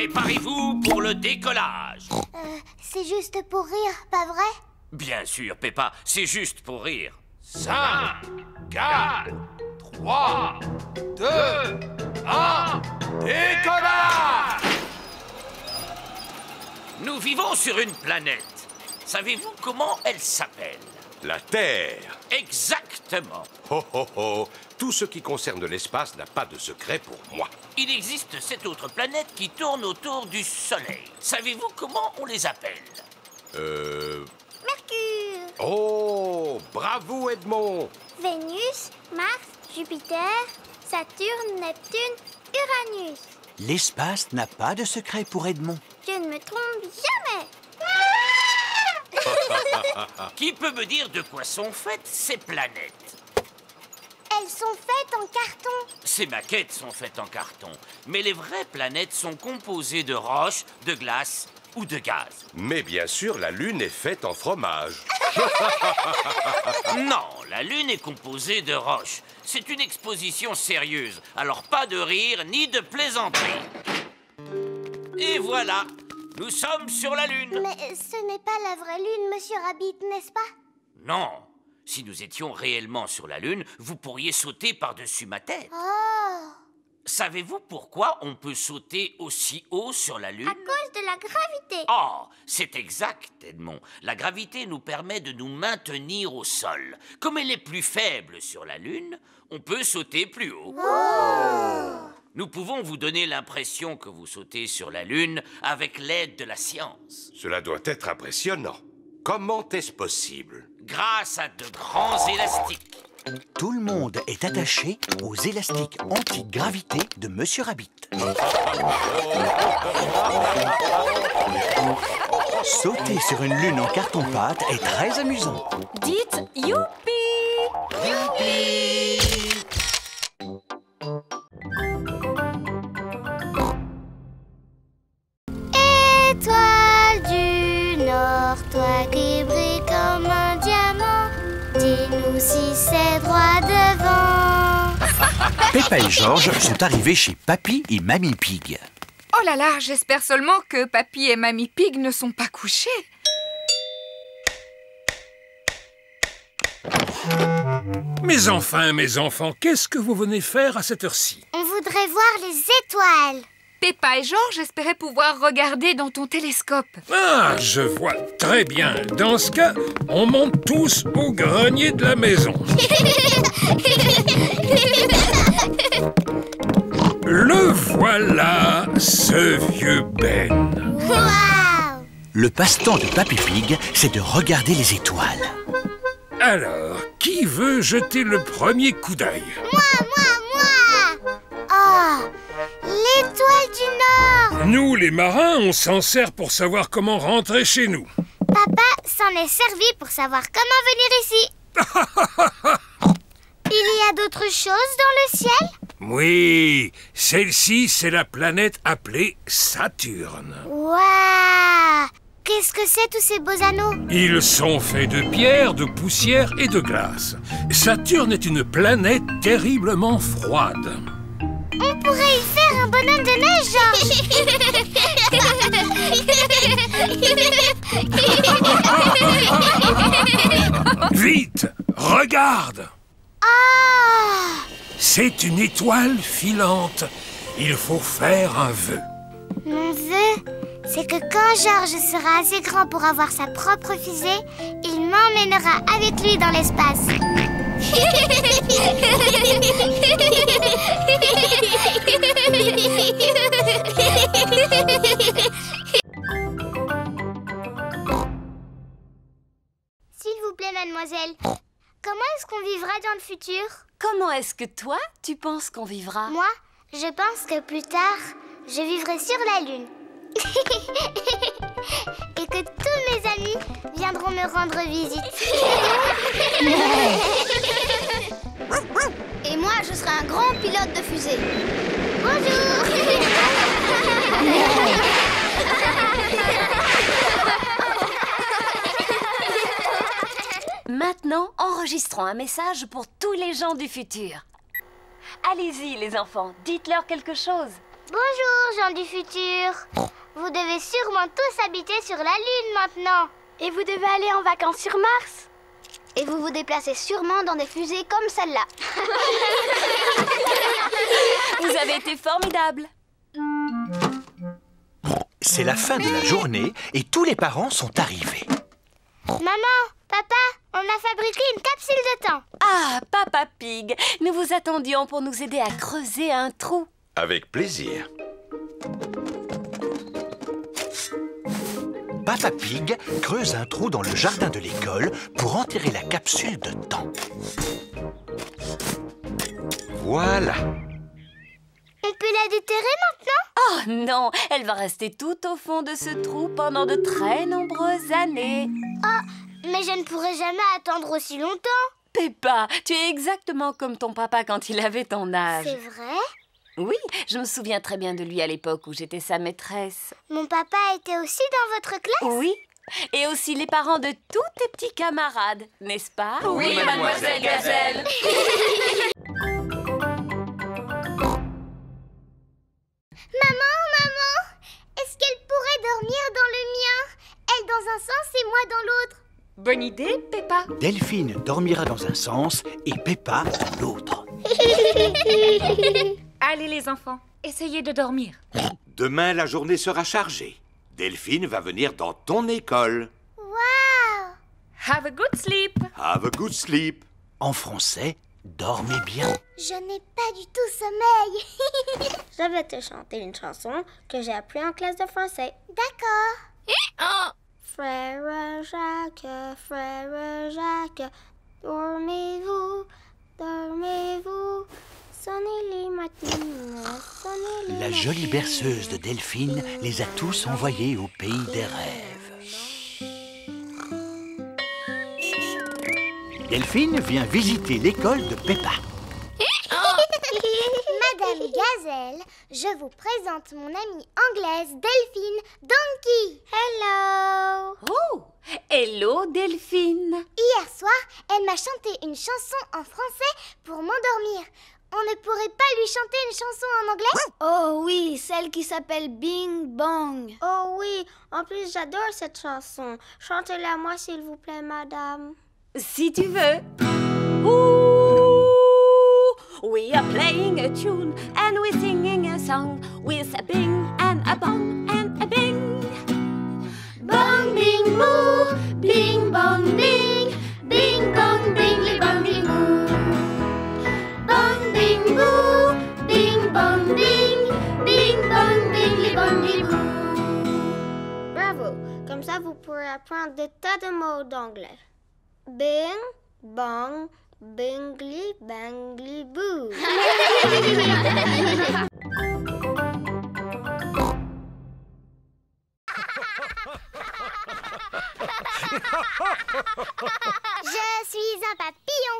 Préparez-vous pour le décollage. C'est juste pour rire, pas vrai? Bien sûr, Peppa, c'est juste pour rire. 5, 4, 3, 2, 1, décollage! Nous vivons sur une planète. Savez-vous comment elle s'appelle? La Terre. Exactement. Ho ho ho. Tout ce qui concerne l'espace n'a pas de secret pour moi. Il existe 7 autres planètes qui tournent autour du Soleil. Savez-vous comment on les appelle? Mercure, Oh, bravo Edmond. Vénus, Mars, Jupiter, Saturne, Neptune, Uranus. L'espace n'a pas de secret pour Edmond. Je ne me trompe jamais. Qui peut me dire de quoi sont faites ces planètes? Elles sont faites en carton. Ces maquettes sont faites en carton, mais les vraies planètes sont composées de roches, de glace ou de gaz. Mais bien sûr, la Lune est faite en fromage. Non, la Lune est composée de roches. C'est une exposition sérieuse, alors pas de rire ni de plaisanterie. Et voilà, nous sommes sur la Lune. Mais ce n'est pas la vraie Lune, Monsieur Rabbit, n'est-ce pas? Non, si nous étions réellement sur la Lune, vous pourriez sauter par-dessus ma tête. Oh, Savez-vous pourquoi on peut sauter aussi haut sur la Lune? à cause de la gravité. Oh, c'est exact, Edmond. La gravité nous permet de nous maintenir au sol. Comme elle est plus faible sur la Lune, on peut sauter plus haut. Nous pouvons vous donner l'impression que vous sautez sur la Lune avec l'aide de la science. Cela doit être impressionnant. Comment est-ce possible? Grâce à de grands élastiques. Tout le monde est attaché aux élastiques anti-gravité de Monsieur Rabbit. Sauter sur une lune en carton-pâte est très amusant. Dites youpi! Étoile du Nord, toi qui brilles comme un diamant, dis-nous si c'est droit devant. Peppa et George sont arrivés chez Papy et Mamie Pig. Oh là là, j'espère seulement que Papy et Mamie Pig ne sont pas couchés. Mes enfants, qu'est-ce que vous venez faire à cette heure-ci? On voudrait voir les étoiles. Peppa et George espéraient pouvoir regarder dans ton télescope. Ah, je vois très bien. Dans ce cas, on monte tous au grenier de la maison. Le voilà, ce vieux Ben. Waouh! Le passe-temps de Papy Pig, c'est de regarder les étoiles. Alors, qui veut jeter le premier coup d'œil? Moi! Oh, l'étoile du Nord! Nous, les marins, on s'en sert pour savoir comment rentrer chez nous. Papa s'en est servi pour savoir comment venir ici. Il y a d'autres choses dans le ciel? Oui, celle-ci, c'est la planète appelée Saturne. Waouh! Qu'est-ce que c'est tous ces beaux anneaux? Ils sont faits de pierre, de poussière et de glace. Saturne est une planète terriblement froide. On pourrait y faire un bonhomme de neige, Georges. Vite, regarde! Ah! C'est une étoile filante. Il faut faire un vœu. Mon vœu, c'est que quand Georges sera assez grand pour avoir sa propre fusée, il m'emmènera avec lui dans l'espace. S'il vous plaît, mademoiselle, comment est-ce qu'on vivra dans le futur? Comment est-ce que toi, tu penses qu'on vivra? Moi, je pense que plus tard, je vivrai sur la Lune. Et que tous mes amis viendront me rendre visite. Et moi, je serai un grand pilote de fusée. Bonjour. Maintenant, enregistrons un message pour tous les gens du futur. Allez-y, les enfants, dites-leur quelque chose. Bonjour, gens du futur. Vous devez sûrement tous habiter sur la Lune maintenant. Et vous devez aller en vacances sur Mars. Et vous vous déplacez sûrement dans des fusées comme celle-là. Vous avez été formidables. C'est la fin de la journée et tous les parents sont arrivés. Maman, papa, on a fabriqué une capsule de temps. Ah, Papa Pig, nous vous attendions pour nous aider à creuser un trou. Avec plaisir. Papa Pig creuse un trou dans le jardin de l'école pour enterrer la capsule de temps. Voilà. On peut la déterrer maintenant? Oh non, elle va rester tout au fond de ce trou pendant de très nombreuses années. Oh, mais je ne pourrai jamais attendre aussi longtemps. Peppa, tu es exactement comme ton papa quand il avait ton âge. C'est vrai? Oui, je me souviens très bien de lui à l'époque où j'étais sa maîtresse. Mon papa était aussi dans votre classe? Oui, et aussi les parents de tous tes petits camarades, n'est-ce pas? Oui, mademoiselle Gazelle. Maman, est-ce qu'elle pourrait dormir dans le mien? Elle dans un sens et moi dans l'autre. Bonne idée, Peppa. Delphine dormira dans un sens et Peppa dans l'autre. Allez les enfants, essayez de dormir. Demain, la journée sera chargée. Delphine va venir dans ton école. Waouh! Have a good sleep. Have a good sleep. En français, dormez bien. Je n'ai pas du tout sommeil. Je vais te chanter une chanson que j'ai appris en classe de français. D'accord. Frère Jacques, dormez-vous, dormez-vous, sonnez les matines, sonnez les La jolie berceuse de Delphine les a tous envoyés au pays des rêves. Delphine vient visiter l'école de Peppa. Madame Gazelle, je vous présente mon amie anglaise Delphine Donkey. Hello. Oh, hello Delphine. Hier soir, elle m'a chanté une chanson en français pour m'endormir. On ne pourrait pas lui chanter une chanson en anglais? Oh oui, celle qui s'appelle Bing Bong. Oh oui, en plus j'adore cette chanson. Chantez-la moi s'il vous plaît, madame. Si tu veux. Ooh, we are playing a tune and we're singing a song with a bing and a bong and a bing. Bong bing boo, bing bong bing, bing bong bing bong bing boo. Bong bing boo, bing bong bing, bing bong bing bong bing boo. Bravo, comme ça vous pourrez apprendre des tas de mots d'anglais. Bing, bong, bingly, bangly, boo. Je suis un papillon.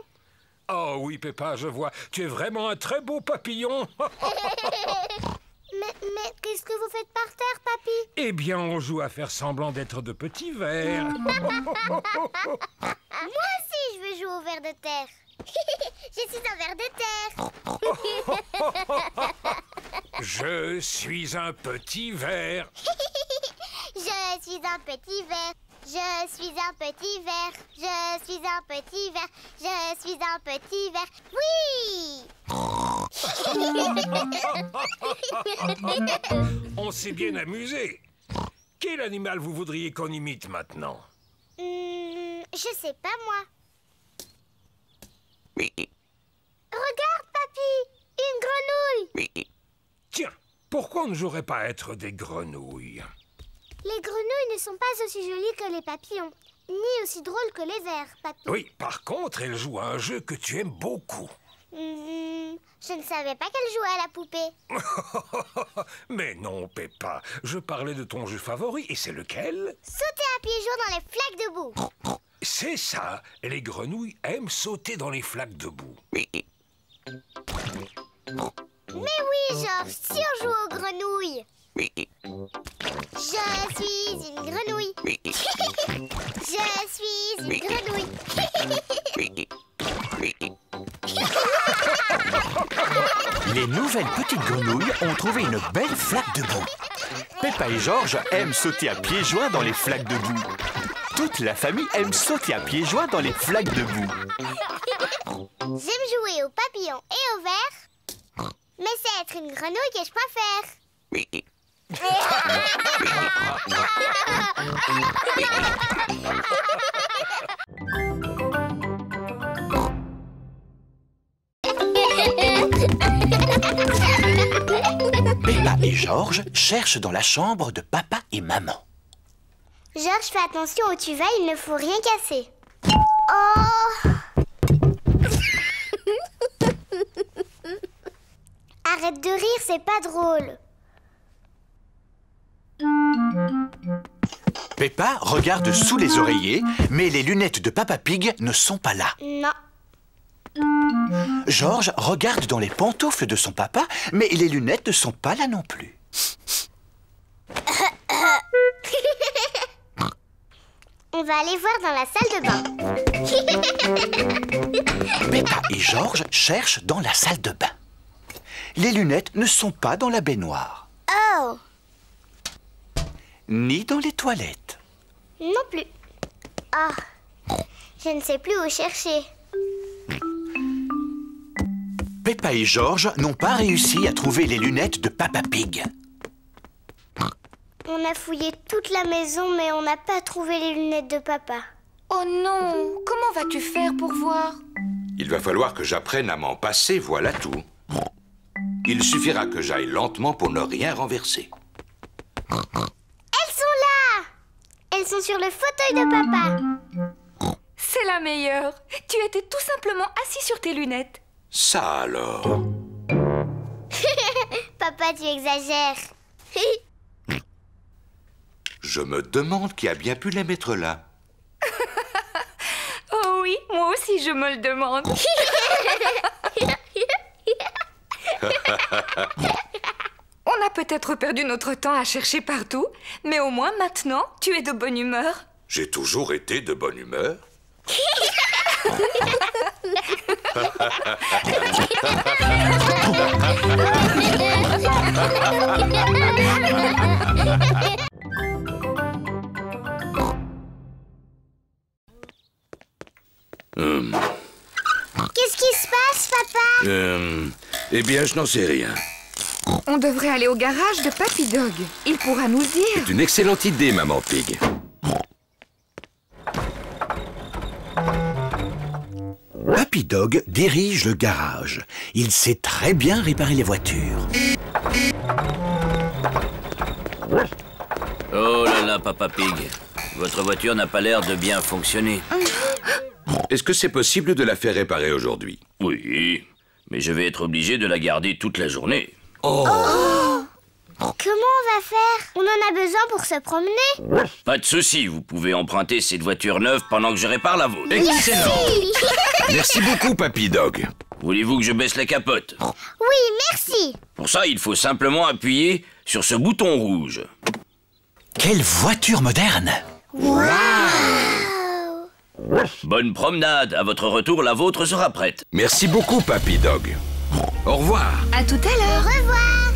Oh oui, Peppa, je vois. Tu es vraiment un très beau papillon. Mais qu'est-ce que vous faites par terre, papy? Eh bien, on joue à faire semblant d'être de petits vers. Moi aussi, je veux jouer au ver de terre. Je suis un ver de terre. Je suis un petit ver. Je suis un petit ver. Je suis un petit ver. Je suis un petit ver. Je suis un petit ver. Oui! On s'est bien amusé. Quel animal vous voudriez qu'on imite maintenant? Je sais pas, moi. Regarde, papy! Une grenouille! Tiens, pourquoi on ne jouerait pas à être des grenouilles? Les grenouilles ne sont pas aussi jolies que les papillons, ni aussi drôles que les vers, papy. Oui, par contre, elles jouent à un jeu que tu aimes beaucoup. Je ne savais pas qu'elle jouait à la poupée. Mais non, Peppa, je parlais de ton jeu favori, et c'est lequel? Sauter à pieds joints dans les flaques de boue. C'est ça, les grenouilles aiment sauter dans les flaques de boue. Mais oui, Georges, si on joue aux grenouilles. Je suis une grenouille. Je suis une grenouille. Les nouvelles petites grenouilles ont trouvé une belle flaque de boue. Peppa et George aiment sauter à pieds joints dans les flaques de boue. Toute la famille aime sauter à pieds joints dans les flaques de boue. J'aime jouer aux papillons et aux vers, mais c'est être une grenouille que je préfère. Peppa et George cherchent dans la chambre de papa et maman. George, fais attention où tu vas, il ne faut rien casser. Oh! Arrête de rire, c'est pas drôle. Peppa regarde sous les oreillers, mais les lunettes de Papa Pig ne sont pas là. Non. George regarde dans les pantoufles de son papa, mais les lunettes ne sont pas là non plus. On va aller voir dans la salle de bain. Peppa et George cherchent dans la salle de bain. Les lunettes ne sont pas dans la baignoire. Oh! Ni dans les toilettes. Non plus. Ah, je ne sais plus où chercher. Peppa et George n'ont pas réussi à trouver les lunettes de Papa Pig. On a fouillé toute la maison, mais on n'a pas trouvé les lunettes de papa. Oh non! Comment vas-tu faire pour voir? Il va falloir que j'apprenne à m'en passer, voilà tout. Il suffira que j'aille lentement pour ne rien renverser. Elles sont là! Elles sont sur le fauteuil de papa. C'est la meilleure! Tu étais tout simplement assis sur tes lunettes. Ça alors? Papa, tu exagères. Je me demande qui a bien pu les mettre là. Oh oui, moi aussi je me le demande. On a peut-être perdu notre temps à chercher partout, mais au moins maintenant, tu es de bonne humeur. J'ai toujours été de bonne humeur. Qu'est-ce qui se passe, papa? Eh bien, je n'en sais rien. On devrait aller au garage de Papy Dog. Il pourra nous dire. C'est une excellente idée, Maman Pig. Papy Dog dirige le garage. Il sait très bien réparer les voitures. Oh là là, Papa Pig. Votre voiture n'a pas l'air de bien fonctionner. Est-ce que c'est possible de la faire réparer aujourd'hui? Oui, mais je vais être obligé de la garder toute la journée. Comment on va faire? On en a besoin pour se promener. Pas de souci, vous pouvez emprunter cette voiture neuve pendant que je répare la vôtre. Excellent. Merci beaucoup, Papy Dog. Voulez-vous que je baisse la capote? Oui, merci. Pour ça, il faut simplement appuyer sur ce bouton rouge. Quelle voiture moderne! Bonne promenade. À votre retour, la vôtre sera prête. Merci beaucoup, Papy Dog. Au revoir. À tout à l'heure. Au revoir.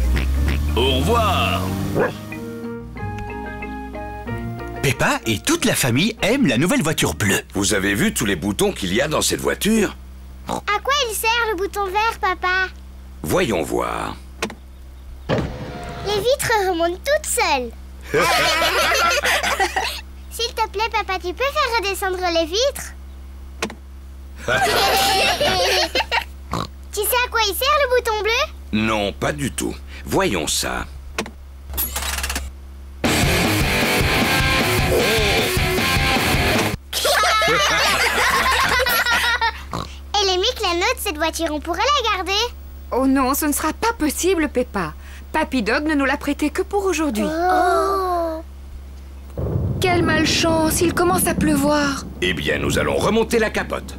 Au revoir. Peppa et toute la famille aiment la nouvelle voiture bleue. Vous avez vu tous les boutons qu'il y a dans cette voiture? À quoi il sert le bouton vert, papa? Voyons voir. Les vitres remontent toutes seules. S'il te plaît, papa, tu peux faire redescendre les vitres? Tu sais à quoi il sert le bouton bleu? Non, pas du tout. Voyons ça. Elle est mieux que la nôtre, cette voiture, on pourrait la garder. Oh non, ce ne sera pas possible, Peppa. Papy Dog ne nous l'a prêté que pour aujourd'hui. Oh. Quelle malchance, il commence à pleuvoir. Eh bien, nous allons remonter la capote.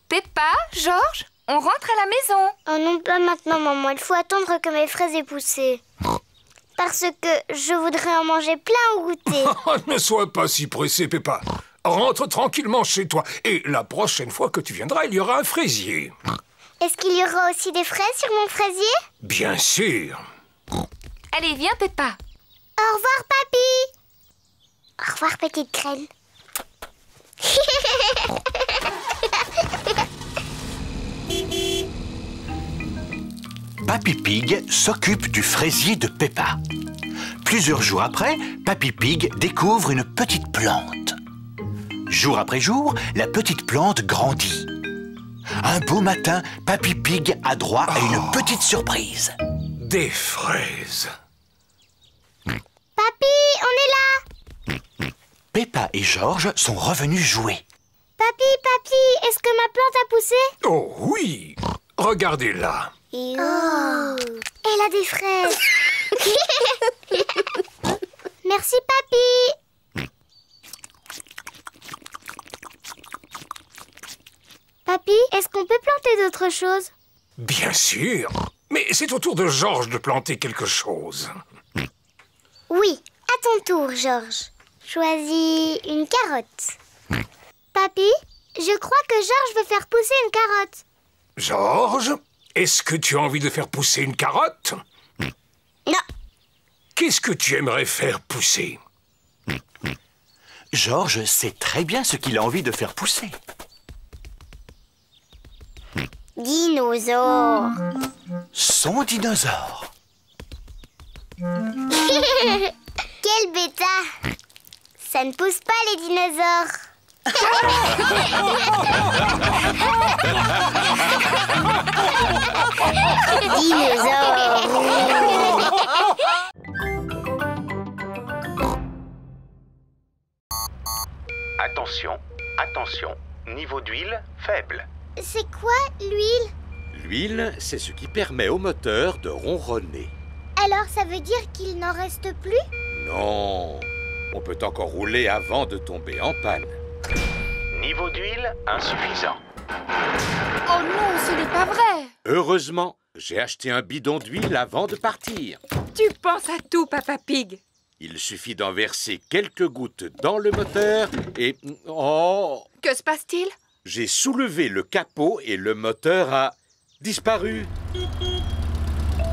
Peppa, George, on rentre à la maison. Oh non, pas maintenant, maman. Il faut attendre que mes fraises aient poussé. Parce que je voudrais en manger plein au goûter. Ne sois pas si pressé, Peppa. rentre tranquillement chez toi. Et la prochaine fois que tu viendras, il y aura un fraisier. Est-ce qu'il y aura aussi des fraises sur mon fraisier? Bien sûr. Allez, viens, Peppa. Au revoir, papy. Au revoir, petite graine. Papy Pig s'occupe du fraisier de Peppa. Plusieurs jours après, Papy Pig découvre une petite plante. Jour après jour, la petite plante grandit. Un beau matin, Papy Pig a droit à une petite surprise. Des fraises. Papy, on est là. Peppa et George sont revenus jouer. Papy, est-ce que ma plante a poussé? Oh oui. Regardez-la. Oh, elle a des fraises. Merci, papy. Papy, est-ce qu'on peut planter d'autres choses? Bien sûr. Mais c'est au tour de George de planter quelque chose. Oui, à ton tour, George. Choisis une carotte. Papy, je crois que George veut faire pousser une carotte. George, est-ce que tu as envie de faire pousser une carotte? Non. Qu'est-ce que tu aimerais faire pousser? George sait très bien ce qu'il a envie de faire pousser. Dinosaure. Son dinosaure. Quel bêta. Ça ne pousse pas les dinosaures. Attention, attention, niveau d'huile faible. C'est quoi, l'huile? L'huile, c'est ce qui permet au moteur de ronronner. Alors ça veut dire qu'il n'en reste plus? Non, on peut encore rouler avant de tomber en panne. Niveau d'huile insuffisant. Oh non, ce n'est pas vrai. Heureusement, j'ai acheté un bidon d'huile avant de partir. Tu penses à tout, Papa Pig. Il suffit d'en verser quelques gouttes dans le moteur et... Oh! Que se passe-t-il? J'ai soulevé le capot et le moteur a disparu.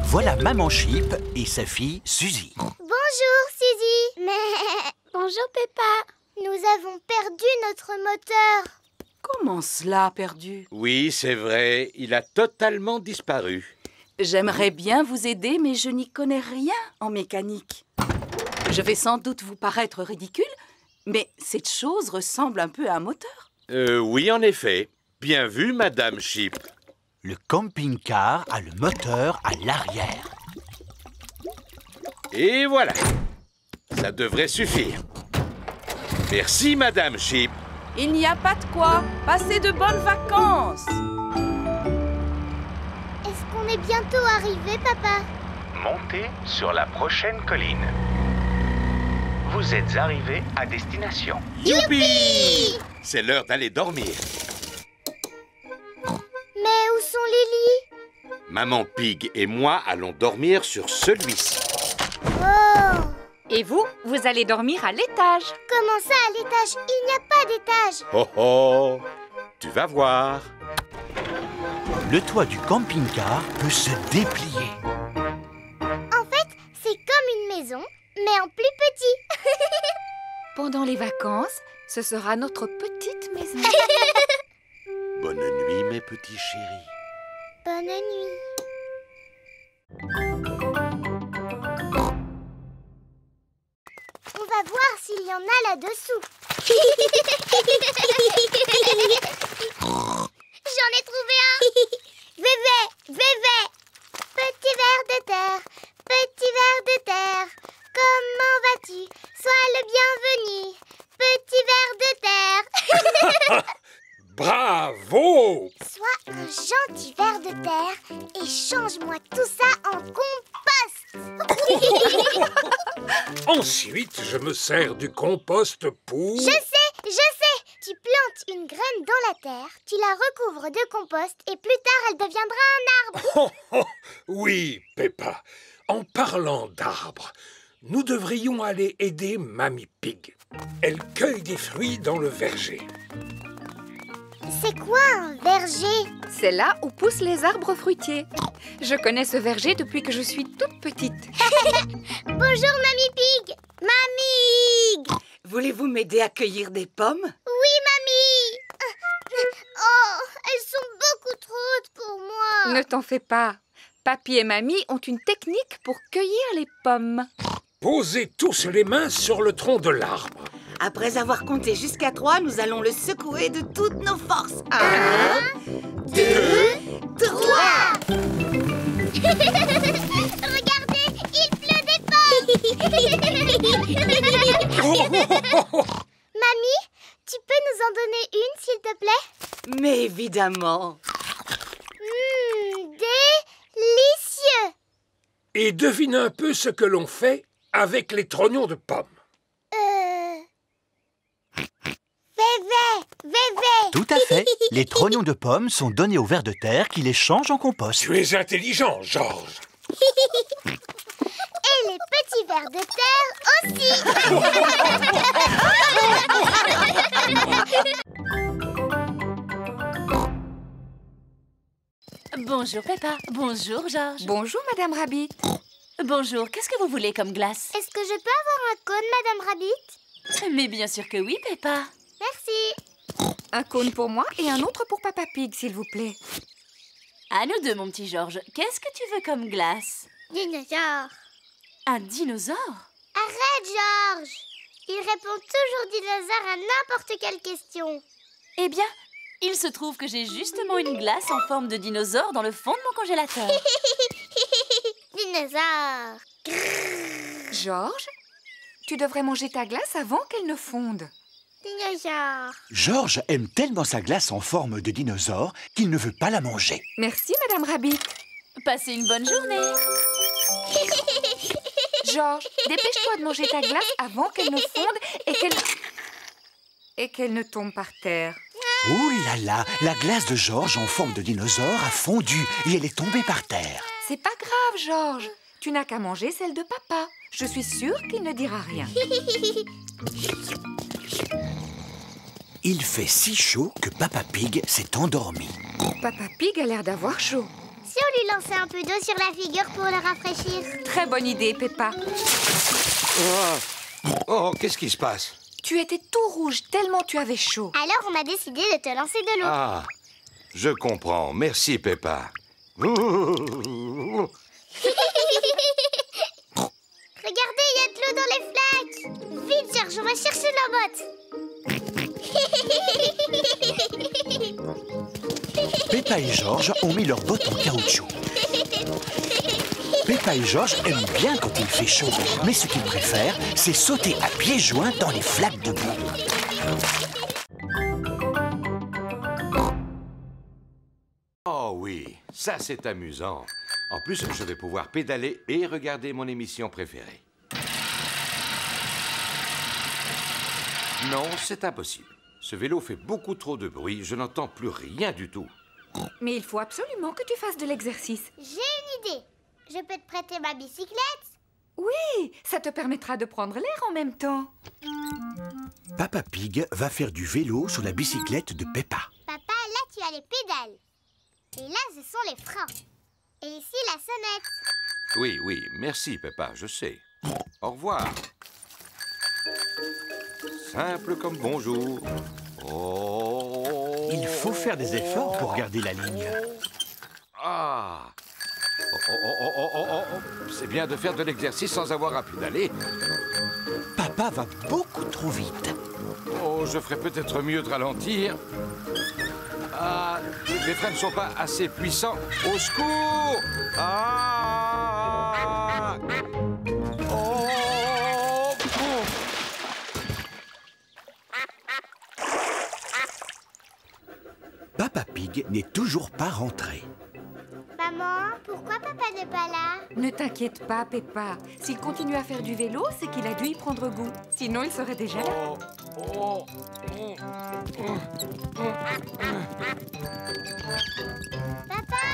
Voilà Maman Sheep et sa fille Suzy. Bonjour, Suzy. Mais... Bonjour, Peppa. Nous avons perdu notre moteur. Comment cela, perdu? Oui, c'est vrai, il a totalement disparu. J'aimerais bien vous aider, mais je n'y connais rien en mécanique. Je vais sans doute vous paraître ridicule, mais cette chose ressemble un peu à un moteur. Oui, en effet. Bien vu, Madame Sheep. Le camping-car a le moteur à l'arrière. Et voilà. Ça devrait suffire. Merci, Madame Sheep. Il n'y a pas de quoi. Passez de bonnes vacances. Est-ce qu'on est bientôt arrivé, papa? Montez sur la prochaine colline. Vous êtes arrivé à destination. Youpi! C'est l'heure d'aller dormir. Mais où sont les lits? Maman Pig et moi allons dormir sur celui-ci. Oh! Et vous, vous allez dormir à l'étage. Comment ça, à l'étage? Il n'y a pas d'étage. Oh oh! Tu vas voir. Le toit du camping-car peut se déplier. En fait, c'est comme une maison, mais en plus petit. Pendant les vacances, ce sera notre petite maison. Bonne nuit, mes petits chéris. Bonne nuit. On va voir s'il y en a là-dessous. J'en ai trouvé un. Vévé. Petit ver de terre, petit ver de terre. Comment vas-tu? Sois le bienvenu, petit ver de terre. Bravo! Sois un gentil ver de terre et change-moi tout ça en compost. Ensuite, je me sers du compost pour... Je sais. Tu plantes une graine dans la terre, tu la recouvres de compost et plus tard, elle deviendra un arbre. Oh, oh, oui, Peppa. En parlant d'arbres, nous devrions aller aider Mamie Pig. Elle cueille des fruits dans le verger. C'est quoi un verger? C'est là où poussent les arbres fruitiers. Je connais ce verger depuis que je suis toute petite. Bonjour, Mamie Pig. Mamie! Voulez-vous m'aider à cueillir des pommes? Oui, Mamie. Oh, elles sont beaucoup trop hautes pour moi. Ne t'en fais pas. Papy et Mamie ont une technique pour cueillir les pommes. Posez tous les mains sur le tronc de l'arbre. Après avoir compté jusqu'à 3, nous allons le secouer de toutes nos forces. 1, 2, 3. Regardez, il pleut des pommes. Mamie, tu peux nous en donner une, s'il te plaît? Mais évidemment. Délicieux. Et devine un peu ce que l'on fait avec les trognons de pommes. Vévé. Tout à fait. Les trognons de pommes sont donnés aux vers de terre qui les changent en compost. Tu es intelligent, Georges. Et les petits vers de terre aussi. Bonjour Peppa, bonjour Georges. Bonjour Madame Rabbit. Bonjour, qu'est-ce que vous voulez comme glace? Est-ce que je peux avoir un cône, Madame Rabbit? Mais bien sûr que oui, Peppa. Merci. Un cône pour moi et un autre pour Papa Pig, s'il vous plaît. À nous deux, mon petit Georges. Qu'est-ce que tu veux comme glace? Dinosaure. Un dinosaure? Arrête, Georges. Il répond toujours dinosaure à n'importe quelle question. Eh bien, il se trouve que j'ai justement une glace en forme de dinosaure dans le fond de mon congélateur. Dinosaure. Georges, tu devrais manger ta glace avant qu'elle ne fonde. Dinosaure. Georges aime tellement sa glace en forme de dinosaure qu'il ne veut pas la manger. Merci Madame Rabbit. Passez une bonne journée. Georges, dépêche-toi de manger ta glace avant qu'elle ne fonde et qu'elle ne tombe par terre. Ouh là là, la glace de Georges en forme de dinosaure a fondu et elle est tombée par terre. C'est pas grave, Georges. Tu n'as qu'à manger celle de papa. Je suis sûre qu'il ne dira rien. Il fait si chaud que Papa Pig s'est endormi. Papa Pig a l'air d'avoir chaud. Si on lui lançait un peu d'eau sur la figure pour le rafraîchir. Très bonne idée, Peppa. Oh, qu'est-ce qui se passe? Tu étais tout rouge tellement tu avais chaud. Alors on a décidé de te lancer de l'eau. Ah, je comprends. Merci, Peppa. Regardez, il y a de l'eau dans les flaques. Vite, Georges, on va chercher nos bottes. Peppa et Georges ont mis leurs bottes en caoutchouc. Peppa et Georges aiment bien quand il fait chaud, mais ce qu'ils préfèrent, c'est sauter à pieds joints dans les flaques de boue. Oh oui, ça c'est amusant. En plus, je vais pouvoir pédaler et regarder mon émission préférée. Non, c'est impossible. Ce vélo fait beaucoup trop de bruit, je n'entends plus rien du tout. Mais il faut absolument que tu fasses de l'exercice. J'ai une idée. Je peux te prêter ma bicyclette? Oui, ça te permettra de prendre l'air en même temps. Papa Pig va faire du vélo sur la bicyclette de Peppa. Papa, là tu as les pédales. Et là, ce sont les freins. Et ici, la sonnette. Oui, oui, merci Peppa, je sais. Au revoir. Simple comme bonjour. Oh. Il faut faire des efforts pour garder la ligne. Ah. Oh. C'est bien de faire de l'exercice sans avoir à pédaler. Papa va beaucoup trop vite. Oh, je ferais peut-être mieux de ralentir. Ah, les freins ne sont pas assez puissants. Au secours! Ah! Oh! Papa Pig n'est toujours pas rentré. Maman, pourquoi papa n'est pas là? Ne t'inquiète pas, Peppa. S'il continue à faire du vélo, c'est qu'il a dû y prendre goût. Sinon, il serait déjà là. Papa,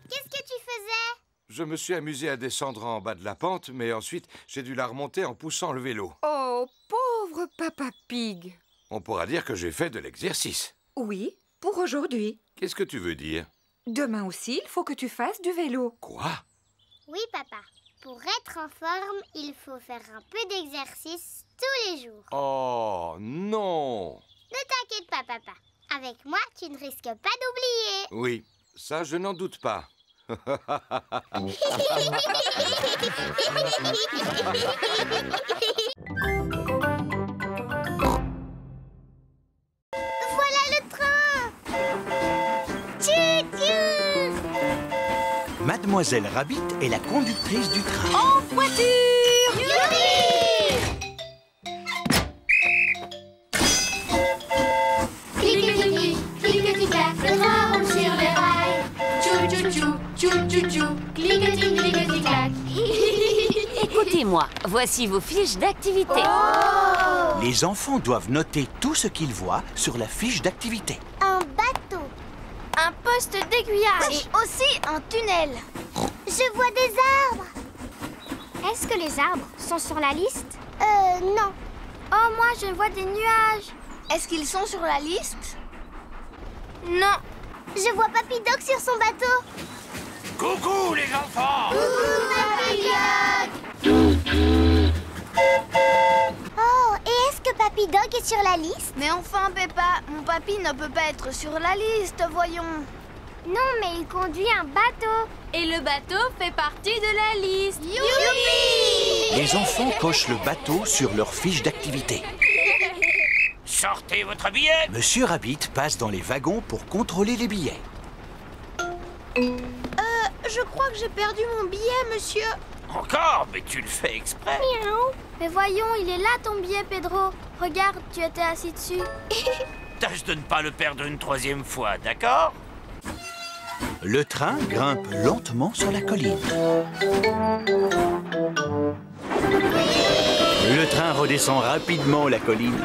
qu'est-ce que tu faisais? Je me suis amusé à descendre en bas de la pente, mais ensuite, j'ai dû la remonter en poussant le vélo. Oh, pauvre Pauvre Papa Pig. On pourra dire que j'ai fait de l'exercice. Oui, pour aujourd'hui. Qu'est-ce que tu veux dire? Demain aussi, il faut que tu fasses du vélo. Quoi? Oui, papa. Pour être en forme, il faut faire un peu d'exercice tous les jours. Oh, non! Ne t'inquiète pas, papa. Avec moi, tu ne risques pas d'oublier. Oui, ça, je n'en doute pas. Voilà le train! Tchou-tchou! Mademoiselle Rabbit est la conductrice du train. En voiture! Youpi! Cliquez-cliquez, cliquez-cliquez, le train roule sur les rails. Tchou-tchou-tchou, tchou-tchou-tchou, cliquez-cliquez-cliquez-clac. Écoutez-moi, voici vos fiches d'activité. Les enfants doivent noter tout ce qu'ils voient sur la fiche d'activité. Un bateau. Un poste d'aiguillage. Et aussi un tunnel. Je vois des arbres. Est-ce que les arbres sont sur la liste? Non. Oh, moi je vois des nuages. Est-ce qu'ils sont sur la liste? Non. Je vois Papy Dog sur son bateau. Coucou les enfants! Oh, et est-ce que Papy Dog est sur la liste? Mais enfin, Peppa, mon papy ne peut pas être sur la liste, voyons. Non, mais il conduit un bateau. Et le bateau fait partie de la liste. Youpi! Les enfants cochent le bateau sur leur fiche d'activité. Sortez votre billet! Monsieur Rabbit passe dans les wagons pour contrôler les billets. Je crois que j'ai perdu mon billet, monsieur. Encore? Mais tu le fais exprès. Mais voyons, il est là ton billet, Pedro. Regarde, tu étais assis dessus. Tâche de ne pas le perdre une troisième fois, d'accord? Le train grimpe lentement sur la colline. Le train redescend rapidement la colline.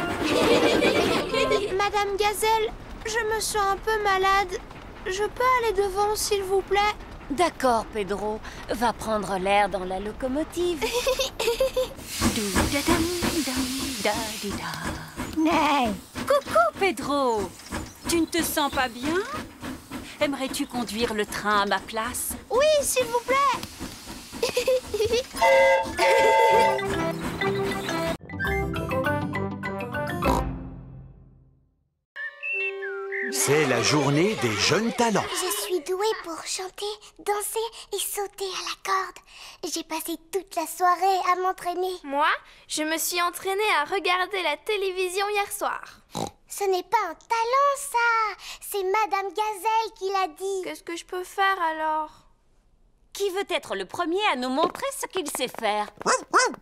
Madame Gazelle, je me sens un peu malade. Je peux aller devant, s'il vous plaît? D'accord, Pedro. Va prendre l'air dans la locomotive. Coucou, Pedro. Tu ne te sens pas bien? Aimerais-tu conduire le train à ma place? Oui, s'il vous plaît. C'est la journée des jeunes talents. Je suis douée pour chanter, danser et sauter à la corde. J'ai passé toute la soirée à m'entraîner. Moi, je me suis entraînée à regarder la télévision hier soir. Ce n'est pas un talent, ça. C'est Madame Gazelle qui l'a dit. Qu'est-ce que je peux faire alors? Qui veut être le premier à nous montrer ce qu'il sait faire?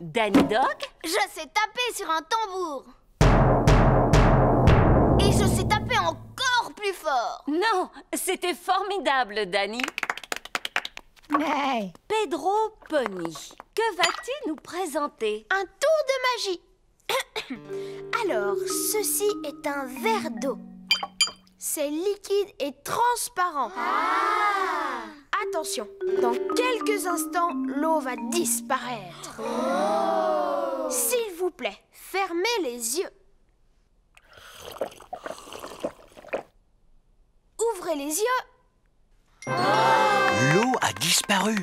Danny Dog? Je sais taper sur un tambour. Et je sais taper encore plus fort. Non, c'était formidable, Danny. Pedro Pony, que vas-tu nous présenter? Un tour de magie. Alors, ceci est un verre d'eau. C'est liquide et transparent. Attention, dans quelques instants, l'eau va disparaître. S'il vous plaît, fermez les yeux. Ouvrez les yeux. L'eau a disparu.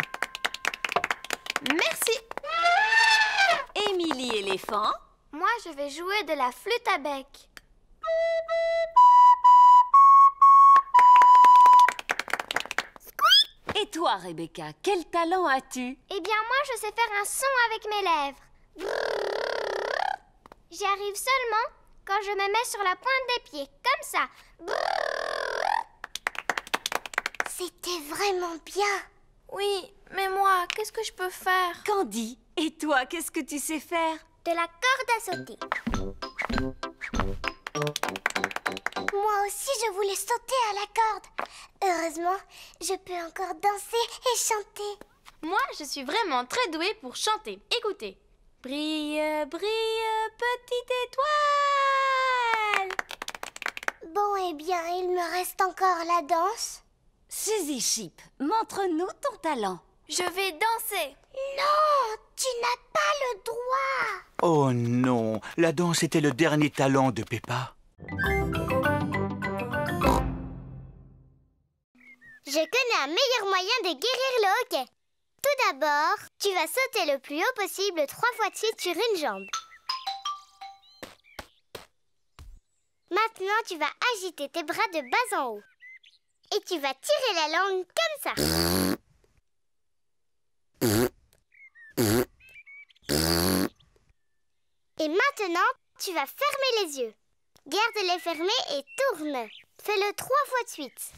Merci. Émilie éléphant? Moi, je vais jouer de la flûte à bec. Et toi, Rebecca, quel talent as-tu? Eh bien, moi, je sais faire un son avec mes lèvres. J'y arrive seulement quand je me mets sur la pointe des pieds, comme ça. C'était vraiment bien. Oui, mais moi, qu'est-ce que je peux faire? Candy, et toi, qu'est-ce que tu sais faire? De la corde à sauter. Moi aussi, je voulais sauter à la corde. Heureusement, je peux encore danser et chanter. Moi, je suis vraiment très douée pour chanter. Écoutez. Brille, brille, petite étoile. Bon, eh bien, il me reste encore la danse. Suzy Chip, montre-nous ton talent. Je vais danser. Non, tu n'as pas le droit. Oh non, la danse était le dernier talent de Peppa. Je connais un meilleur moyen de guérir le hoquet. Tout d'abord, tu vas sauter le plus haut possible 3 fois de suite sur une jambe. Maintenant, tu vas agiter tes bras de bas en haut. Et tu vas tirer la langue comme ça. Et maintenant, tu vas fermer les yeux. Garde-les fermés et tourne. Fais-le 3 fois de suite.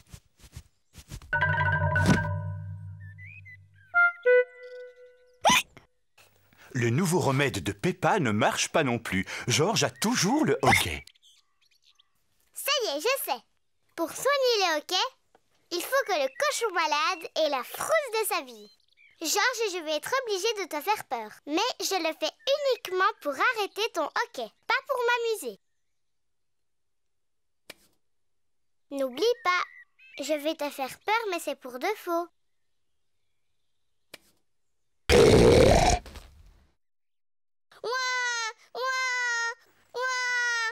Le nouveau remède de Peppa ne marche pas non plus. George a toujours le hoquet. Ça y est, je sais. Pour soigner le hoquet, il faut que le cochon malade ait la frousse de sa vie. George, je vais être obligée de te faire peur. Mais je le fais uniquement pour arrêter ton hoquet, pas pour m'amuser. N'oublie pas, je vais te faire peur, mais c'est pour de faux.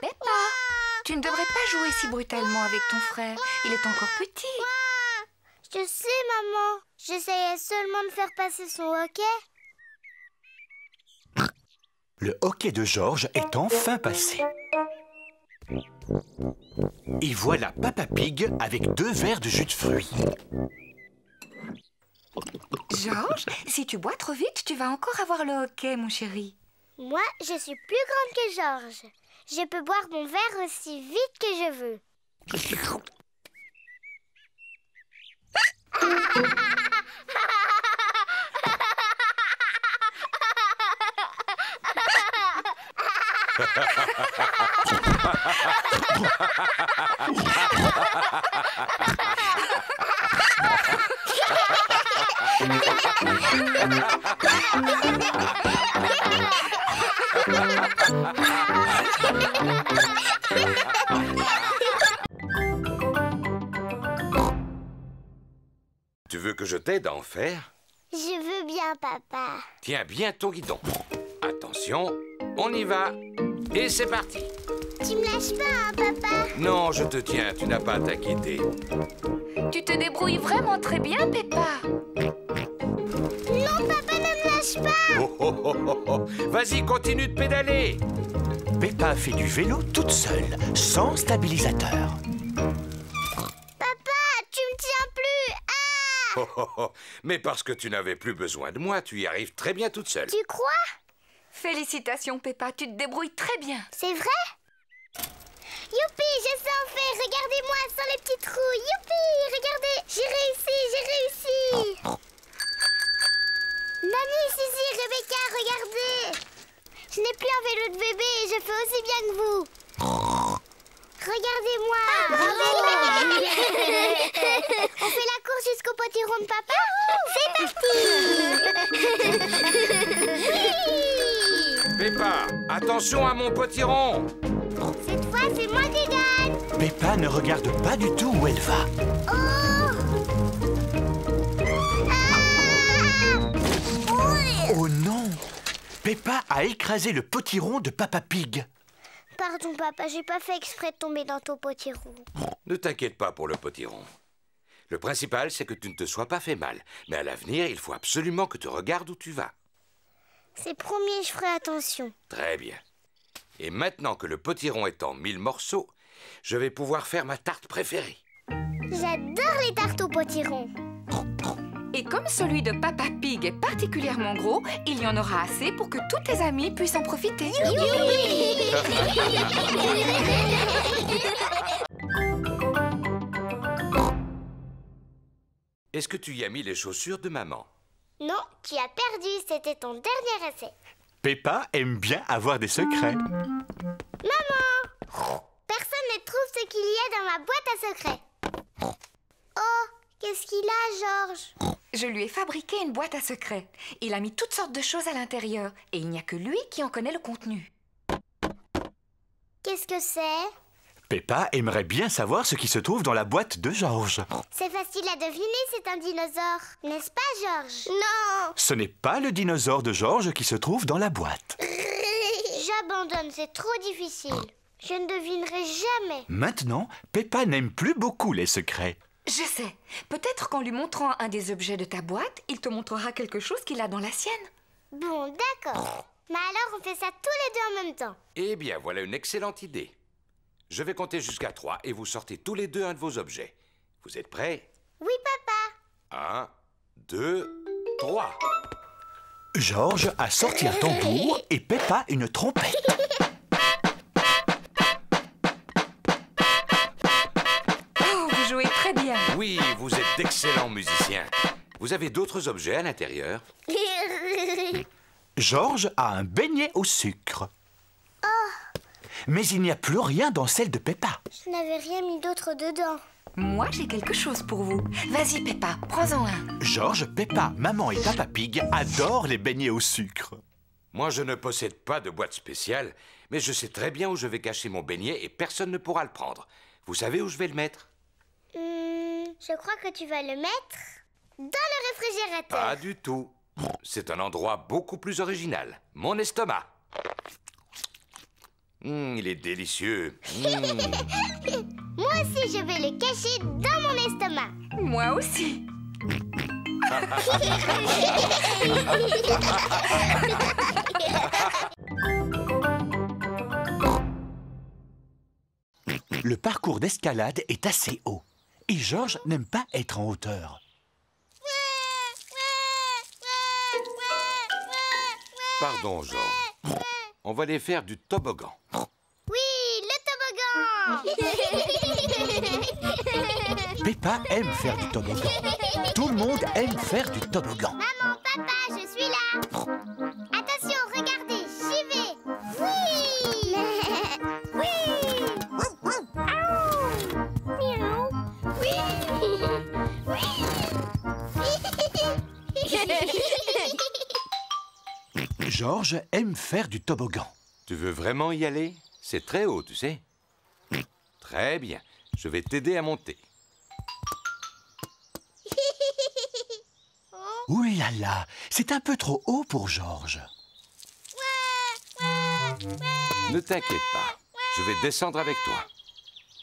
Peppa, tu ne devrais pas jouer si brutalement avec ton frère. Il est encore petit. Je sais, maman. J'essayais seulement de faire passer son hoquet. Le hoquet de George est enfin passé. Et voilà Peppa Pig avec 2 verres de jus de fruits. George, si tu bois trop vite, tu vas encore avoir le hoquet, mon chéri. Moi, je suis plus grande que George. Je peux boire mon verre aussi vite que je veux. Tu veux que je t'aide à en faire? Je veux bien, papa. Tiens bien ton guidon. Attention, on y va. Et c'est parti. Tu me lâches pas, hein, papa? Non, je te tiens, tu n'as pas à t'inquiéter. Tu te débrouilles vraiment très bien, Peppa. Non, papa, ne me lâche pas. Oh, oh, oh, oh, oh. Vas-y, continue de pédaler. Peppa fait du vélo toute seule, sans stabilisateur. Papa, tu me tiens plus. Ah! Oh, oh, oh. Mais parce que tu n'avais plus besoin de moi, tu y arrives très bien toute seule. Tu crois? Félicitations, Peppa, tu te débrouilles très bien. C'est vrai? Youpi, je sais en faire. Regardez-moi sans les petits trous. Youpi, regardez. J'ai réussi, j'ai réussi. Nani, Suzy, Rebecca, regardez. Je n'ai plus un vélo de bébé et je fais aussi bien que vous. Regardez-moi. On fait la course jusqu'au potiron de papa? C'est parti. Peppa, attention à mon potiron. Cette fois, c'est moi qui gagne. Peppa ne regarde pas du tout où elle va. Oh non! Peppa a écrasé le potiron de Peppa Pig. Pardon, papa, j'ai pas fait exprès de tomber dans ton potiron. Ne t'inquiète pas pour le potiron. Le principal, c'est que tu ne te sois pas fait mal. Mais à l'avenir, il faut absolument que tu regardes où tu vas. C'est promis, je ferai attention. Très bien. Et maintenant que le potiron est en 1000 morceaux, je vais pouvoir faire ma tarte préférée. J'adore les tartes au potiron. Et comme celui de Peppa Pig est particulièrement gros, il y en aura assez pour que tous tes amis puissent en profiter. Est-ce que tu y as mis les chaussures de maman? Non, tu as perdu. C'était ton dernier essai. Peppa aime bien avoir des secrets. Maman! Personne ne trouve ce qu'il y a dans ma boîte à secrets. Oh, qu'est-ce qu'il a, George? Je lui ai fabriqué une boîte à secrets. Il a mis toutes sortes de choses à l'intérieur et il n'y a que lui qui en connaît le contenu. Qu'est-ce que c'est? Peppa aimerait bien savoir ce qui se trouve dans la boîte de Georges. C'est facile à deviner, c'est un dinosaure. N'est-ce pas, Georges? Non. Ce n'est pas le dinosaure de Georges qui se trouve dans la boîte. J'abandonne, c'est trop difficile. Je ne devinerai jamais. Maintenant, Peppa n'aime plus beaucoup les secrets. Je sais. Peut-être qu'en lui montrant un des objets de ta boîte, il te montrera quelque chose qu'il a dans la sienne. Bon, d'accord. Mais alors, on fait ça tous les deux en même temps. Eh bien, voilà une excellente idée. Je vais compter jusqu'à 3 et vous sortez tous les deux un de vos objets. Vous êtes prêts? Oui, papa. 1, 2, 3. Georges a sorti un tambour et Peppa une trompette. Oh, vous jouez très bien. Oui, vous êtes d'excellents musiciens. Vous avez d'autres objets à l'intérieur? Georges a un beignet au sucre. Mais il n'y a plus rien dans celle de Peppa. Je n'avais rien mis d'autre dedans. Moi, j'ai quelque chose pour vous. Vas-y, Peppa, prends-en un. Georges, Peppa, maman et Papa Pig adorent les beignets au sucre. Moi, je ne possède pas de boîte spéciale, mais je sais très bien où je vais cacher mon beignet et personne ne pourra le prendre. Vous savez où je vais le mettre? Je crois que tu vas le mettre dans le réfrigérateur. Pas du tout. C'est un endroit beaucoup plus original. Mon estomac. Il est délicieux. Moi aussi, je vais le cacher dans mon estomac. Moi aussi. Le parcours d'escalade est assez haut. Et Georges n'aime pas être en hauteur. Pardon, Georges. On va aller faire du toboggan. Oui, le toboggan. Peppa aime faire du toboggan. Tout le monde aime faire du toboggan. Maman, papa, je suis là. Attention, regardez, j'y vais. Oui. Oui. Miaou. Oui. Georges aime faire du toboggan. Tu veux vraiment y aller? C'est très haut, tu sais. Très bien. Je vais t'aider à monter. Ouh là là, c'est un peu trop haut pour Georges. Ne t'inquiète pas. Je vais descendre avec toi.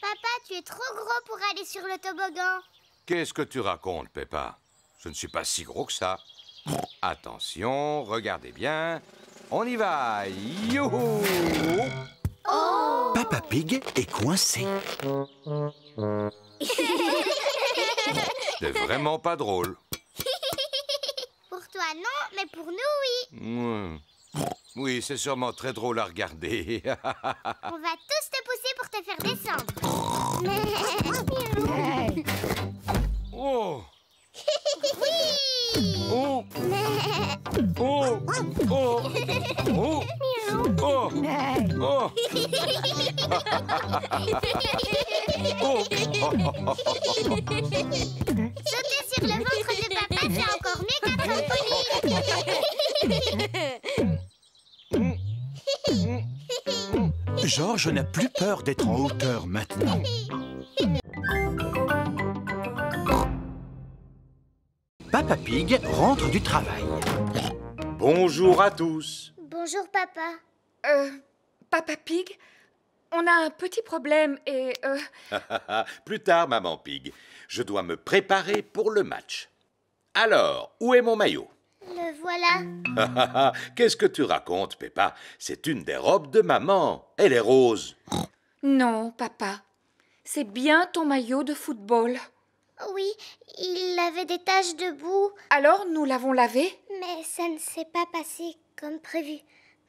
Papa, tu es trop gros pour aller sur le toboggan. Qu'est-ce que tu racontes, Peppa? Je ne suis pas si gros que ça. Attention, regardez bien. On y va. Youhou! Papa Pig est coincé. C'est vraiment pas drôle. Pour toi, non, mais pour nous, oui. Oui, c'est sûrement très drôle à regarder. On va tous te pousser pour te faire descendre. Oh! Oui! Oh! Oh! Oh! Oh! Oh! Oh! Sauter sur le ventre de papa, c'est encore mieux qu'un trampoline. Georges n'a plus peur d'être en hauteur maintenant. Papa Pig rentre du travail. Bonjour à tous. Bonjour, papa. Papa Pig, on a un petit problème et... Plus tard, maman Pig. Je dois me préparer pour le match. Alors, où est mon maillot? Le voilà. Qu'est-ce que tu racontes, Peppa? C'est une des robes de maman. Elle est rose. Non, papa. C'est bien ton maillot de football. Oui, il avait des taches de boue. Alors, nous l'avons lavé? Mais ça ne s'est pas passé comme prévu.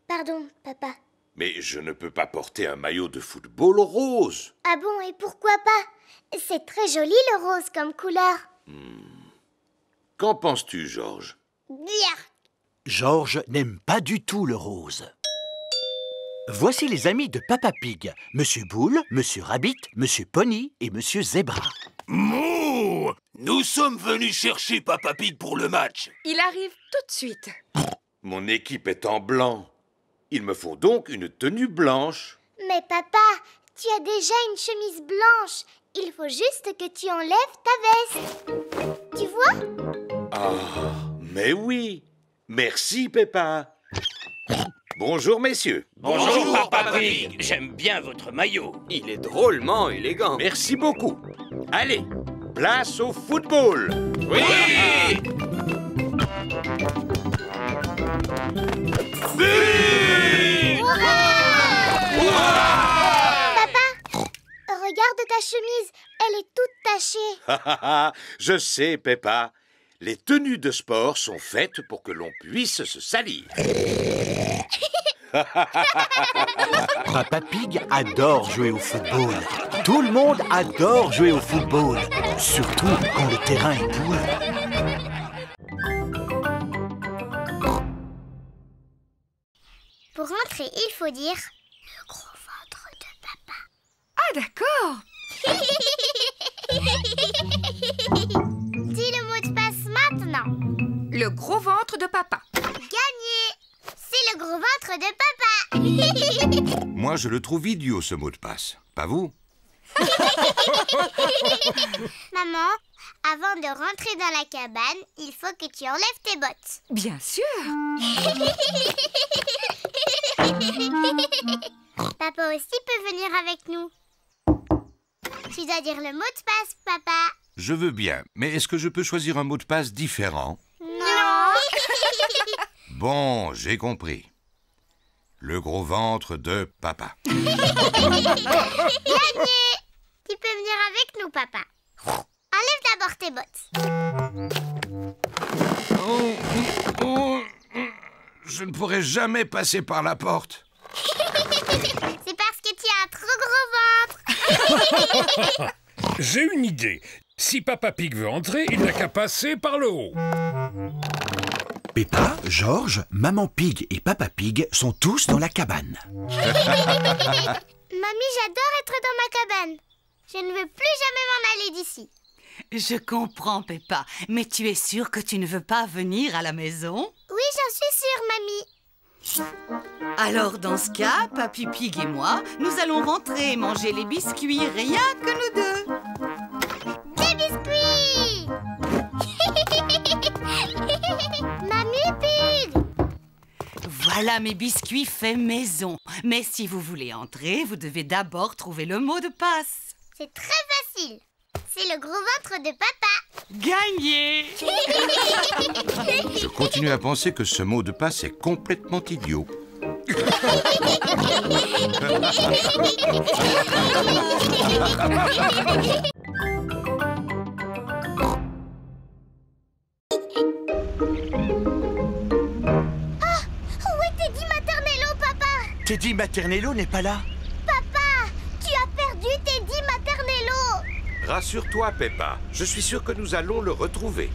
Pardon, papa. Mais je ne peux pas porter un maillot de football rose. Ah bon, et pourquoi pas? C'est très joli le rose comme couleur. Qu'en penses-tu, Georges? Bien. Georges n'aime pas du tout le rose. Voici les amis de Papa Pig. Monsieur Boule, Monsieur Rabbit, Monsieur Pony et Monsieur Zebra. Mouh! Nous sommes venus chercher Papa Pig pour le match. Il arrive tout de suite. Mon équipe est en blanc. Il me faut donc une tenue blanche. Mais papa, tu as déjà une chemise blanche. Il faut juste que tu enlèves ta veste. Tu vois? Ah, mais oui. Merci, Peppa. Bonjour, messieurs. Bonjour, Papa Pig. J'aime bien votre maillot. Il est drôlement élégant. Merci beaucoup. Allez, place au football. Oui. Regarde ta chemise, elle est toute tachée. Je sais, Peppa. Les tenues de sport sont faites pour que l'on puisse se salir. Papa Pig adore jouer au football. Tout le monde adore jouer au football. Surtout quand le terrain est bouleux. Pour rentrer, il faut dire le gros ventre de papa. Ah, d'accord. Dis le mot de passe maintenant. Le gros ventre de papa. Gagné. C'est le gros ventre de papa. Moi, je le trouve idiot, ce mot de passe. Pas vous? Maman, avant de rentrer dans la cabane, il faut que tu enlèves tes bottes. Bien sûr. Papa aussi peut venir avec nous. Tu dois dire le mot de passe, papa. Je veux bien, mais est-ce que je peux choisir un mot de passe différent? Non. Bon, j'ai compris. Le gros ventre de papa. Gagné. Tu peux venir avec nous, papa. Enlève d'abord tes bottes. Je ne pourrai jamais passer par la porte. C'est parce que tu as un trop gros ventre. J'ai une idée. Si Papa Pig veut entrer, il n'a qu'à passer par le haut. Peppa, George, Maman Pig et Papa Pig sont tous dans la cabane. Mamie, j'adore être dans ma cabane. Je ne veux plus jamais m'en aller d'ici. Je comprends, Peppa, mais tu es sûre que tu ne veux pas venir à la maison? Oui, j'en suis sûre, Mamie. Alors, dans ce cas, Papy Pig et moi, nous allons rentrer et manger les biscuits, rien que nous deux. Des biscuits. Mamie Pig. Voilà mes biscuits faits maison. Mais si vous voulez entrer, vous devez d'abord trouver le mot de passe. C'est très facile. C'est le gros ventre de papa. Gagné. Je continue à penser que ce mot de passe est complètement idiot. Teddy Maternello n'est pas là? Papa, tu as perdu Teddy Maternello. Rassure-toi, Peppa. Je suis sûr que nous allons le retrouver.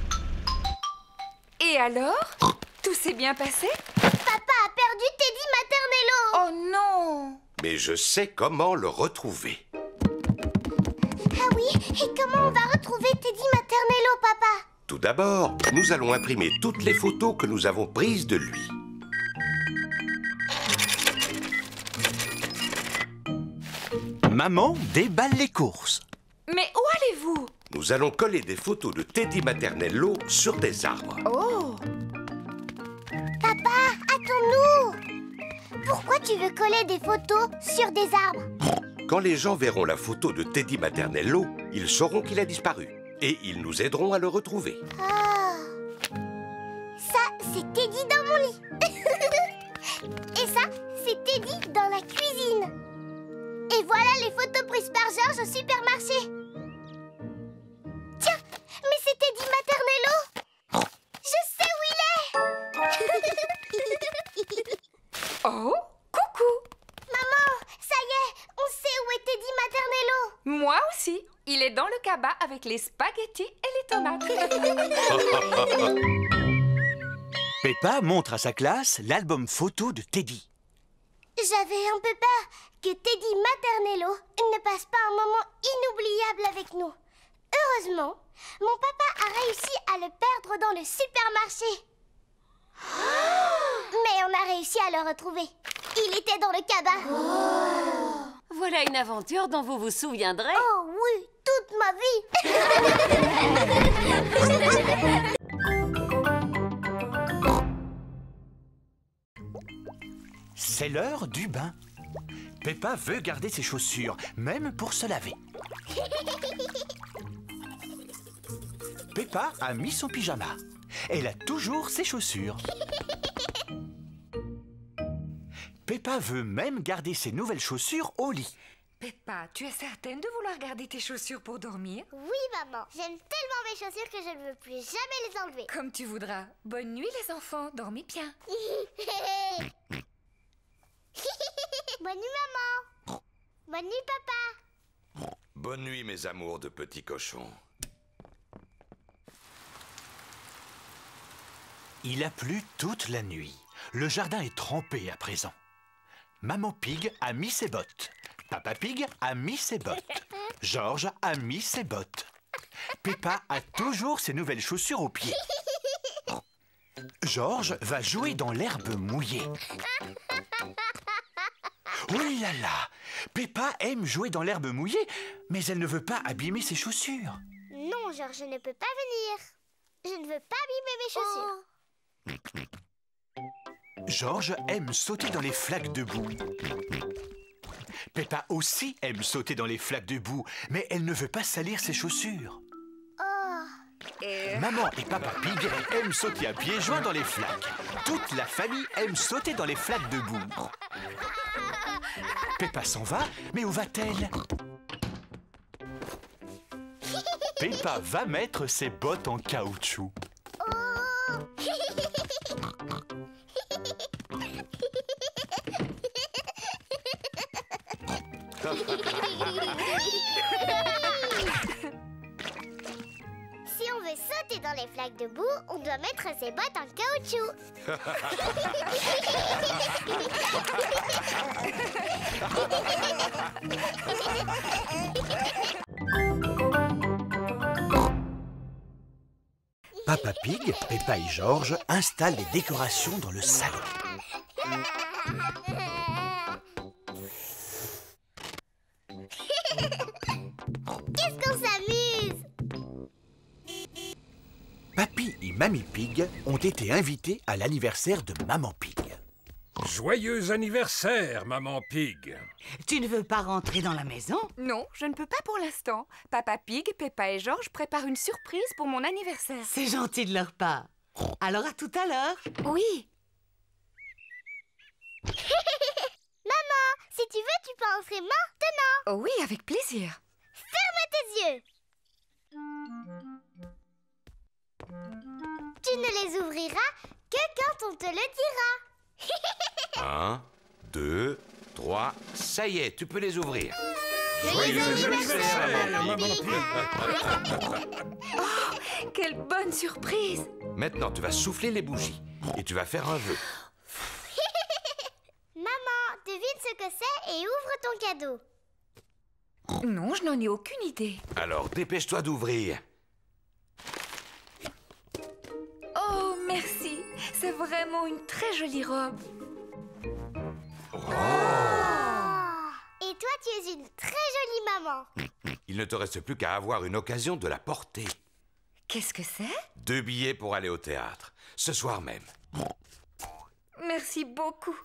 Et alors? Tout s'est bien passé? Papa a perdu Teddy Maternello. Oh non! Mais je sais comment le retrouver. Ah oui, et comment on va retrouver Teddy Maternello, papa? Tout d'abord, nous allons imprimer toutes les photos que nous avons prises de lui. Maman déballe les courses. Mais où allez-vous? Nous allons coller des photos de Teddy Maternello sur des arbres. Oh! Papa, attends-nous! Pourquoi tu veux coller des photos sur des arbres? Quand les gens verront la photo de Teddy Maternello, ils sauront qu'il a disparu. Et ils nous aideront à le retrouver. Ah! Ça, c'est Teddy dans mon lit. Et ça, c'est Teddy dans la cuisine. Et voilà les photos prises par George au supermarché. Tiens, mais c'est Teddy Maternello. Je sais où il est. Oh, coucou. Maman, ça y est, on sait où est Teddy Maternello. Moi aussi. Il est dans le cabas avec les spaghettis et les tomates. Peppa montre à sa classe l'album photo de Teddy. J'avais un peu peur que Teddy Maternello ne passe pas un moment inoubliable avec nous. Heureusement, mon papa a réussi à le perdre dans le supermarché. Mais on a réussi à le retrouver. Il était dans le cabas. Voilà une aventure dont vous vous souviendrez. Oh oui, toute ma vie. C'est l'heure du bain. Peppa veut garder ses chaussures, même pour se laver. Peppa a mis son pyjama. Elle a toujours ses chaussures. Peppa veut même garder ses nouvelles chaussures au lit. Peppa, tu es certaine de vouloir garder tes chaussures pour dormir? Oui, maman. J'aime tellement mes chaussures que je ne veux plus jamais les enlever. Comme tu voudras. Bonne nuit, les enfants. Dormez bien. Bonne nuit, maman. Bonne nuit, papa. Bonne nuit, mes amours de petits cochons. Il a plu toute la nuit. Le jardin est trempé à présent. Maman Pig a mis ses bottes. Papa Pig a mis ses bottes. George a mis ses bottes. Peppa a toujours ses nouvelles chaussures aux pieds. George va jouer dans l'herbe mouillée. Oh là là! Peppa aime jouer dans l'herbe mouillée, mais elle ne veut pas abîmer ses chaussures. Non, George, je ne peux pas venir. Je ne veux pas abîmer mes chaussures. George aime sauter dans les flaques de boue. Peppa aussi aime sauter dans les flaques de boue, mais elle ne veut pas salir ses chaussures. Maman et Papa Pig aiment sauter à pieds joints dans les flaques. Toute la famille aime sauter dans les flaques de boue. Peppa s'en va, mais où va-t-elle? Peppa va mettre ses bottes en caoutchouc. Si on veut sauter dans les flaques de boue, on doit mettre ses bottes en caoutchouc. Papa Pig, Peppa et George installent les décorations dans le salon. Qu'est-ce qu'on s'amuse! Papy et Mamie Pig ont été invités à l'anniversaire de Maman Pig. Joyeux anniversaire, Maman Pig. Tu ne veux pas rentrer dans la maison? Non, je ne peux pas pour l'instant. Papa Pig, Peppa et George préparent une surprise pour mon anniversaire. C'est gentil de leur part. Alors à tout à l'heure. Oui. Maman, si tu veux, tu peux entrer maintenant. Oh oui, avec plaisir. Ferme tes yeux. Tu ne les ouvriras que quand on te le dira. 1, 2, 3, ça y est, tu peux les ouvrir. Joyeux anniversaire, Maman Pig. Oh, quelle bonne surprise! Maintenant, tu vas souffler les bougies et tu vas faire un vœu. Maman, devine ce que c'est et ouvre ton cadeau. Non, je n'en ai aucune idée. Alors, dépêche-toi d'ouvrir. Oh, merci. C'est vraiment une très jolie robe. Et toi, tu es une très jolie maman. Il ne te reste plus qu'à avoir une occasion de la porter. Qu'est-ce que c'est? 2 billets pour aller au théâtre, ce soir même. Merci beaucoup.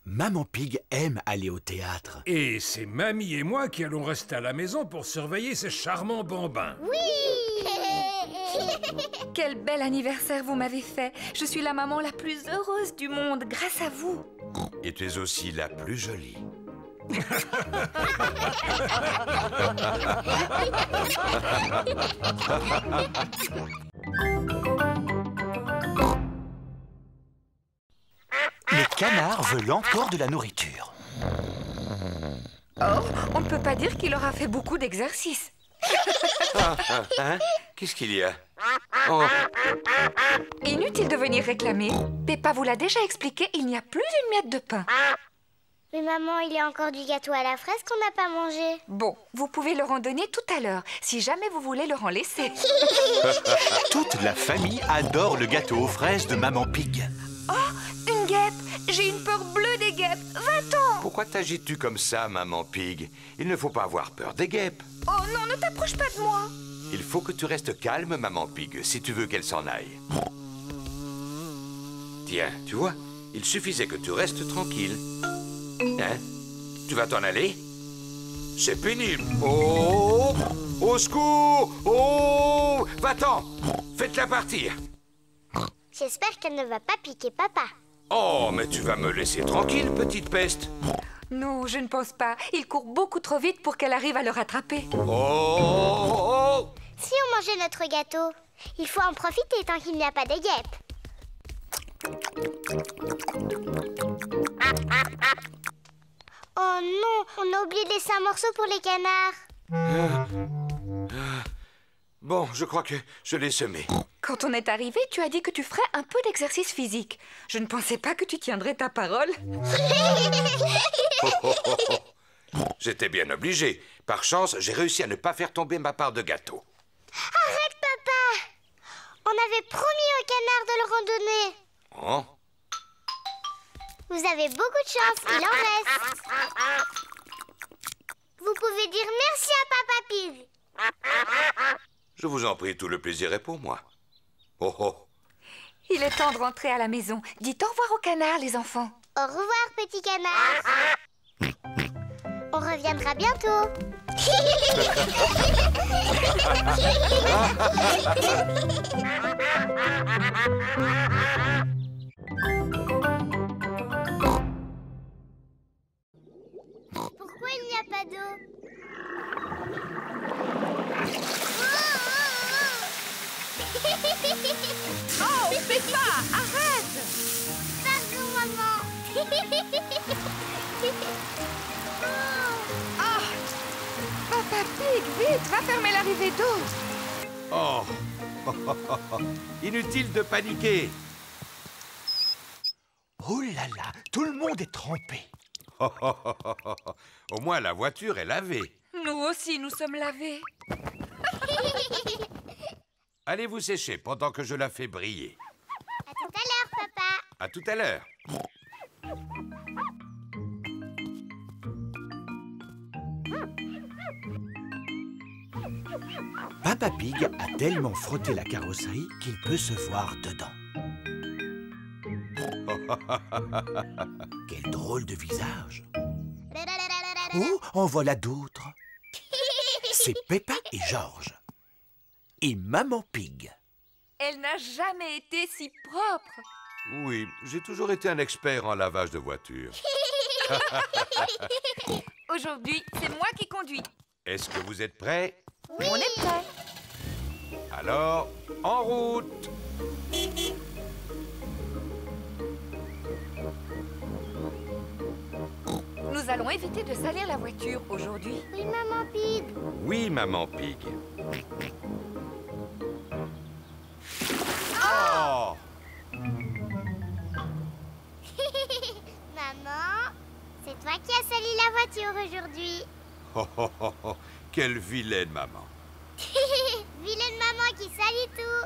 Maman Pig aime aller au théâtre. Et c'est Mamie et moi qui allons rester à la maison pour surveiller ces charmants bambins. Oui. Quel bel anniversaire vous m'avez fait. Je suis la maman la plus heureuse du monde grâce à vous. Et tu es aussi la plus jolie. Le canard veut encore de la nourriture. Oh, on ne peut pas dire qu'il aura fait beaucoup d'exercices. Hein? Qu'est-ce qu'il y a? Oh. Inutile de venir réclamer. Peppa vous l'a déjà expliqué, il n'y a plus une miette de pain. Mais maman, il y a encore du gâteau à la fraise qu'on n'a pas mangé. Bon, vous pouvez leur en donner tout à l'heure, si jamais vous voulez leur en laisser. Toute la famille adore le gâteau aux fraises de Maman Pig. Oh, une guêpe! J'ai une peur bleue des guêpes. Va-t'en! Pourquoi t'agites-tu comme ça, maman Pig? Il ne faut pas avoir peur des guêpes. Oh non, ne t'approche pas de moi. Il faut que tu restes calme, maman Pig, si tu veux qu'elle s'en aille. Tiens, tu vois, il suffisait que tu restes tranquille. Hein? Tu vas t'en aller? C'est pénible. Oh! Au secours! Oh! Va-t'en! Faites-la partir. J'espère qu'elle ne va pas piquer papa. Oh, mais tu vas me laisser tranquille, petite peste. Non, je ne pense pas. Il court beaucoup trop vite pour qu'elle arrive à le rattraper. Oh! Si on mangeait notre gâteau, il faut en profiter tant qu'il n'y a pas de guêpes. Oh non, on a oublié de laisser un morceau pour les canards. Bon, je crois que je l'ai semé. Quand on est arrivé, tu as dit que tu ferais un peu d'exercice physique. Je ne pensais pas que tu tiendrais ta parole. J'étais bien obligé. Par chance, j'ai réussi à ne pas faire tomber ma part de gâteau. Arrête, papa! On avait promis au canard de le randonner. Oh? Vous avez beaucoup de chance, il en reste. Vous pouvez dire merci à Papa Pig. Je vous en prie, tout le plaisir est pour moi. Oh oh! Il est temps de rentrer à la maison. Dites au revoir au canard, les enfants. Au revoir, petit canard. On reviendra bientôt. Pourquoi il n'y a pas d'eau? Oh, Peppa, arrête! Pardon, maman. Ah! Papa Pig, vite, va fermer l'arrivée d'eau. Oh! Inutile de paniquer. Oh là là, tout le monde est trempé. Au moins, la voiture est lavée. Nous aussi, nous sommes lavés. Allez vous sécher pendant que je la fais briller. À tout à l'heure, papa. À tout à l'heure. Papa Pig a tellement frotté la carrosserie qu'il peut se voir dedans. Quel drôle de visage. Oh, en voilà d'autres. C'est Peppa et George. Et Maman Pig. Elle n'a jamais été si propre. Oui, j'ai toujours été un expert en lavage de voiture. Aujourd'hui, c'est moi qui conduis. Est-ce que vous êtes prêts? Oui. On est prêts. Alors, en route! Nous allons éviter de salir la voiture aujourd'hui. Oui, Maman Pig. Oui, Maman Pig. Oh! Maman, c'est toi qui as sali la voiture aujourd'hui. Oh, oh, oh, oh. Quelle vilaine maman. Vilaine maman qui salit tout.